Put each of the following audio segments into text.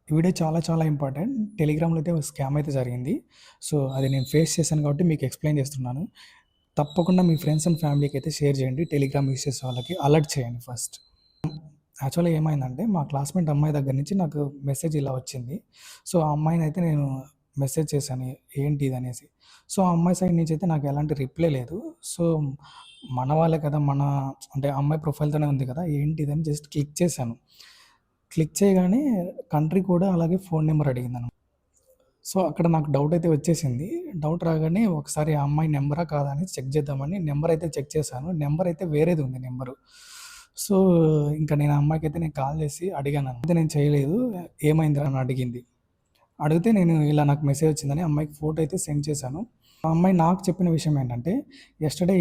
ఈ వీడియో చాలా చాలా ఇంపార్టెంట్. టెలిగ్రామ్‌లో అయితే ఒక స్కామ్ అయితే జరిగింది. సో, అది నేను ఫేస్ చేశాను కాబట్టి మీకు ఎక్స్‌ప్లెయిన్ చేస్తున్నాను. తప్పకుండా మీ ఫ్రెండ్స్ అండ్ ఫ్యామిలీకి అయితే షేర్ చేయండి. టెలిగ్రామ్ యూజ్ చేసే వాళ్ళకి అలర్ట్ చేయండి ఫస్ట్. యాక్చువల్‌గా ఏమైందంటే మా క్లాస్‌మేట్ అమ్మాయి దగ్గర నుంచి నాకు మెసేజ్ ఇలా వచ్చింది. సో, ఆ అమ్మాయినైతే నేను మెసేజ్ చేశాను ఏంటి ఇదనేసి. సో, ఆ అమ్మాయి సైడ్ నుంచి అయితే నాకు ఎలాంటి రిప్లై లేదు. సో, మన వాళ్ళే కదా! అంటే ఆ అమ్మాయి ప్రొఫైల్‌తోనే ఉంది కదా! ఏంటి ఇదని జస్ట్ క్లిక్ చేశాను. క్లిక్ చేయగానే కంట్రీ కూడా అలాగే ఫోన్ నంబర్ అడిగిందనమాట. సో, అక్కడ నాకు డౌటయితే వచ్చేసింది. డౌట్ రాగానే ఒకసారి ఆ అమ్మాయి నంబరా కాదా అని చెక్ చేద్దామని నంబరయితే చెక్ చేశాను. నంబరయితే వేరేది ఉంది నంబరు. సో, ఇంక నేను ఆ అమ్మాయికైతే నేను కాల్ చేసి అడిగాననమాట. అయితే నేను చేయలేదు. ఏమైందిరా అని అడిగింది. అడిగితే నేను ఇలా నాకు మెసేజ్ వచ్చిందని అమ్మాయికి ఫోటో అయితే సెండ్ చేశాను. ఆ అమ్మాయి నాకు చెప్పిన విషయం ఏంటంటే, యెస్టర్‌డే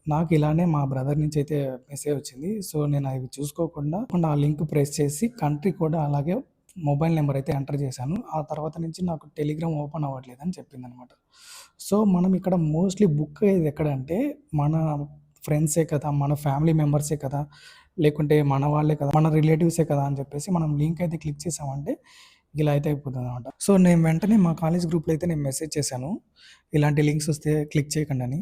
నాకు ఇలానే మా బ్రదర్ నుంచి అయితే మెసేజ్ వచ్చింది. సో, నేను అవి చూసుకోకుండా ఆ లింక్ ప్రెస్ చేసి కంట్రీ కూడా అలాగే మొబైల్ నంబర్ అయితే ఎంటర్ చేశాను. ఆ తర్వాత నుంచి నాకు టెలిగ్రామ్ ఓపెన్ అవ్వట్లేదని చెప్పిందనమాట. సో, మనం ఇక్కడ మోస్ట్‌లీ బుక్ అయ్యేది ఎక్కడంటే, మన ఫ్రెండ్సే కదా! మన ఫ్యామిలీ మెంబర్సే కదా! లేకుంటే మన వాళ్ళే కదా! మన రిలేటివ్సే కదా! అని చెప్పేసి మనం లింక్ అయితే క్లిక్ చేసామంటే ఇలా అయితే అయిపోతుందనమాట. సో, నేను వెంటనే మా కాలేజ్ గ్రూప్‌లో అయితే నేను మెసేజ్ చేశాను. ఇలాంటి లింక్స్ వస్తే క్లిక్ చేయకండని.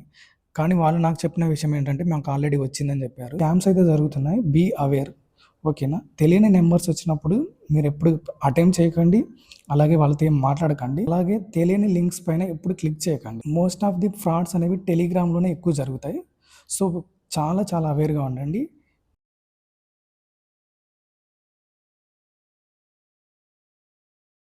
కానీ వాళ్ళు నాకు చెప్పిన విషయం ఏంటంటే, మాకు ఆల్రెడీ వచ్చిందని చెప్పారు. స్కామ్స్ అయితే జరుగుతున్నాయి. Be aware. ఓకేనా? తెలియని నంబర్స్ వచ్చినప్పుడు మీరెప్పుడు అటెంప్ట్ చేయకండి. అలాగే వాళ్ళతో ఏం మాట్లాడకండి. అలాగే తెలియని లింక్స్ పైన ఎప్పుడు క్లిక్ చేయకండి. మోస్ట్ ఆఫ్ ది ఫ్రాడ్స్ అనేవి టెలిగ్రామ్‌లోనే ఎక్కువ జరుగుతాయి. సో, చాలా చాలా అవేర్‌గా ఉండండి.